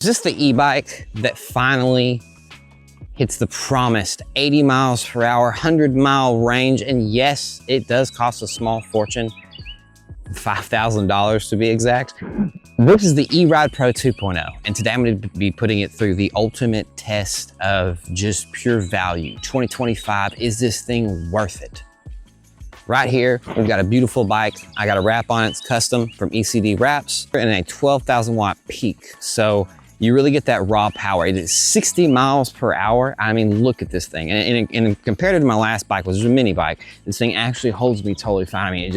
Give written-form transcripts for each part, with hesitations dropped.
Is this the e-bike that finally hits the promised 80 miles per hour, 100-mile range? And yes, it does cost a small fortune, $5,000 to be exact. This is the eRide Pro 2.0, and today I'm going to be putting it through the ultimate test of just pure value. 2025, is this thing worth it? Right here, we've got a beautiful bike. I got a wrap on it, it's custom from ECD Wraps, and a 12,000 watt peak. So you really get that raw power. It is 60 miles per hour. I mean, look at this thing. And compared to my last bike, which was a mini bike, this thing actually holds me totally fine. I mean, it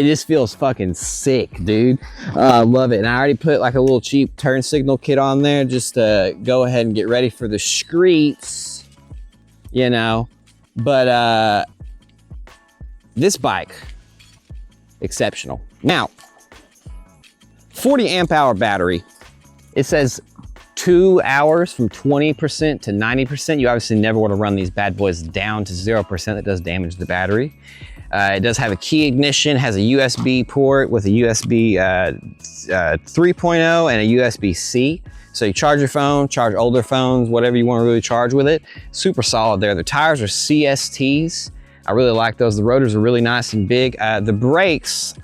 just feels fucking sick, dude. Love it. And I already put like a little cheap turn signal kit on there just to go ahead and get ready for the streets, you know. But this bike, exceptional. Now, 40 amp hour battery. It says 2 hours from 20% to 90%. You obviously never want to run these bad boys down to 0%. That does damage the battery. It does have a key ignition, has a USB port with a USB 3.0 and a USB-C. So you charge your phone, charge older phones, whatever you want to really charge with it. Super solid there. The tires are CSTs. I really like those. The rotors are really nice and big. The brakes,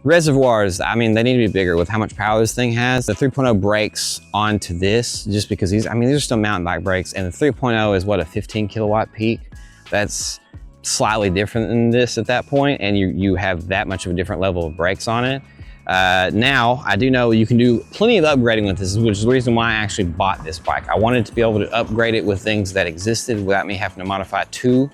reservoirs, I mean, they need to be bigger with how much power this thing has. The 3.0 brakes onto this just because these are still mountain bike brakes, and the 3.0 is what, a 15 kilowatt peak? That's slightly different than this at that point, and you have that much of a different level of brakes on it. Now, I do know you can do plenty of upgrading with this, which is the reason why I actually bought this bike. I wanted to be able to upgrade it with things that existed without me having to modify too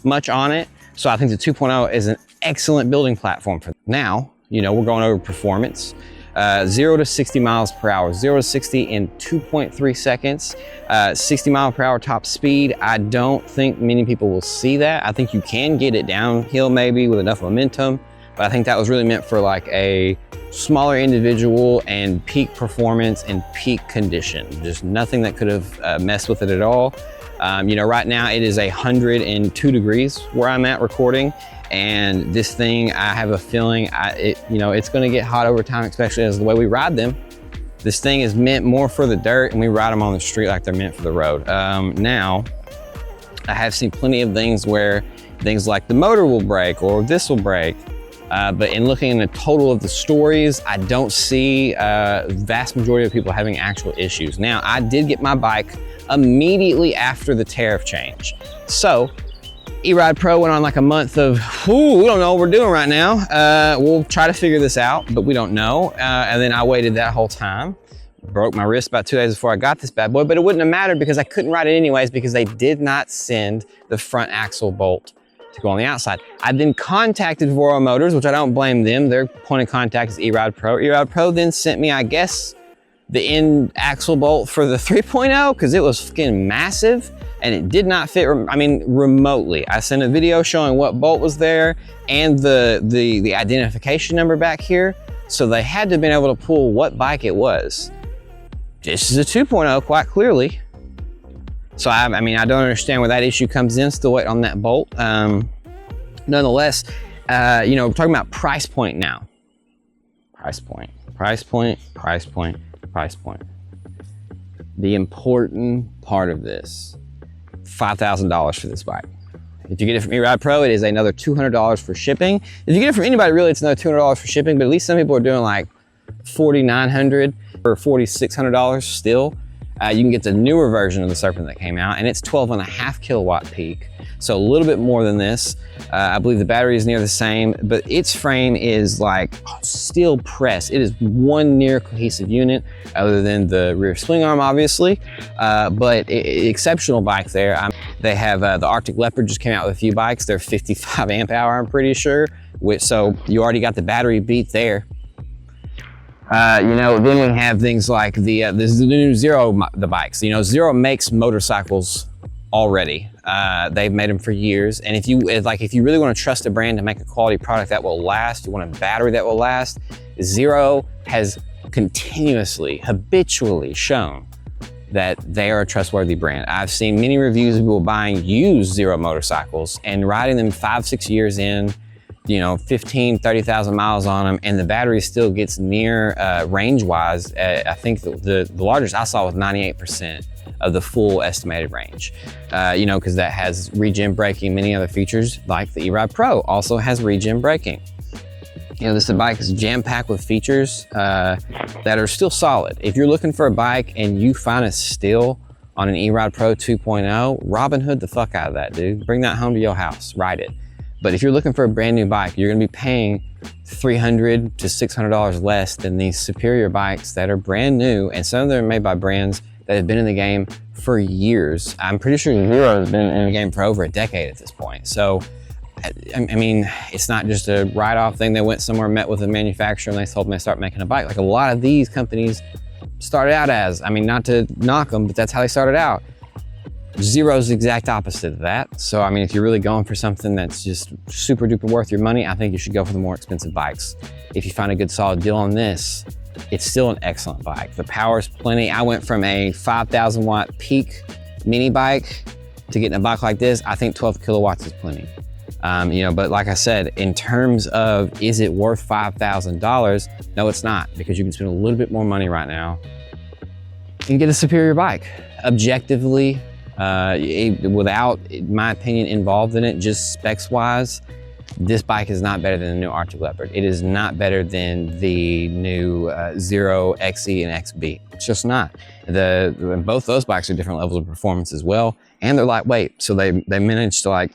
much on it. So I think the 2.0 is an excellent building platform for now. You know, we're going over performance. 0 to 60 miles per hour, 0 to 60 in 2.3 seconds, 60 mile per hour top speed. I don't think many people will see that. I think you can get it downhill maybe with enough momentum, but I think that was really meant for like a smaller individual and peak performance and peak condition. Just nothing that could have messed with it at all. You know, right now it is 102 degrees where I'm at recording. And this thing, I have a feeling, you know, it's gonna get hot over time, especially as the way we ride them. This thing is meant more for the dirt, and we ride them on the street like they're meant for the road. Now, I have seen plenty of things where things like the motor will break or this will break. But in looking at the total of the stories, I don't see vast majority of people having actual issues. Now, I did get my bike immediately after the tariff change. So, eRide Pro went on like a month of, we don't know what we're doing right now. We'll try to figure this out, but we don't know. And then I waited that whole time. Broke my wrist about 2 days before I got this bad boy, but it wouldn't have mattered because I couldn't ride it anyways because they did not send the front axle bolt to go on the outside. I then contacted Voro Motors, which I don't blame them. Their point of contact is eRide Pro. eRide Pro then sent me, I guess, the end axle bolt for the 3.0 because it was fucking massive. And it did not fit, I mean, remotely. I sent a video showing what bolt was there and the identification number back here. So they had to have been able to pull what bike it was. This is a 2.0 quite clearly. So I mean, I don't understand where that issue comes in, still waiting on that bolt. Nonetheless, you know, we're talking about price point now. Price point, price point, price point, price point. The important part of this. $5,000 for this bike. If you get it from eRide Pro, it is another $200 for shipping. If you get it from anybody, really, it's another $200 for shipping, but at least some people are doing like $4,900 or $4,600 still. You can get the newer version of the Serpent that came out, and it's 12.5 kilowatt peak. So a little bit more than this. I believe the battery is near the same, but its frame is like steel press. It is one near cohesive unit other than the rear swing arm, obviously, but exceptional bike there. They have the Arctic Leopard just came out with a few bikes. They're 55 amp hour, I'm pretty sure. So you already got the battery beat there. You know, then we have things like the new Zero, the bikes. You know, Zero makes motorcycles already. They've made them for years. And if you really want to trust a brand to make a quality product that will last, you want a battery that will last, Zero has continuously, habitually shown that they are a trustworthy brand. I've seen many reviews of people buying used Zero motorcycles and riding them 5-6 years in, you know, 15, 30,000 miles on them, and the battery still gets near range-wise. I think the largest I saw was 98% of the full estimated range. You know, because that has regen braking, many other features, like the eRide Pro also has regen braking. You know, this bike is jam-packed with features that are still solid. If you're looking for a bike and you find a steal on an eRide Pro 2.0, Robin Hood the fuck out of that, dude. Bring that home to your house, ride it. But if you're looking for a brand new bike, you're gonna be paying $300 to $600 less than these superior bikes that are brand new, and some of them are made by brands that have been in the game for years. I'm pretty sure Surron has been in the game for over a decade at this point. So, I mean, it's not just a write-off thing. They went somewhere, met with a manufacturer, and they told them they start making a bike. Like a lot of these companies started out as, I mean, not to knock them, but that's how they started out. Zero's the exact opposite of that. So, I mean, if you're really going for something that's just super duper worth your money, I think you should go for the more expensive bikes. If you find a good solid deal on this, it's still an excellent bike. The power's plenty. I went from a 5,000 watt peak mini bike to getting a bike like this. I think 12 kilowatts is plenty. You know, but like I said, in terms of, is it worth $5,000? No, it's not, because you can spend a little bit more money right now and get a superior bike. Objectively, without, in my opinion, involved in it, just specs wise, this bike is not better than the new Arctic Leopard. It is not better than the new Zero XE and XB. It's just not. Both those bikes are different levels of performance as well, and they're lightweight. So they managed to like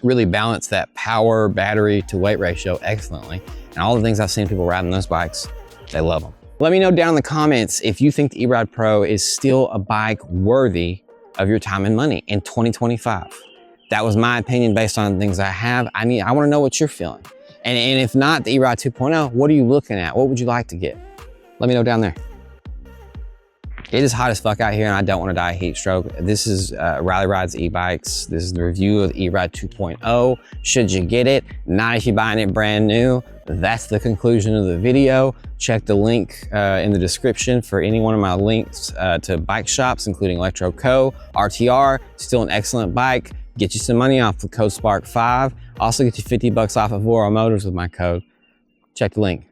really balance that power battery to weight ratio excellently. And all the things I've seen people riding those bikes, they love them. Let me know down in the comments if you think the eRide Pro is still a bike worthy of your time and money in 2025. That was my opinion based on the things I have. I want to know what you're feeling. And if not the eRide 2.0, what are you looking at? What would you like to get? Let me know down there. It is hot as fuck out here and I don't want to die of heat stroke. This is Riley Rides e-bikes. This is the review of the eRide 2.0. Should you get it? Not if you're buying it brand new. That's the conclusion of the video. Check the link in the description for any one of my links to bike shops, including Electro Co. RTR, still an excellent bike. Get you some money off the code SPARK5. Also get you $50 off of Voro Motors with my code. Check the link.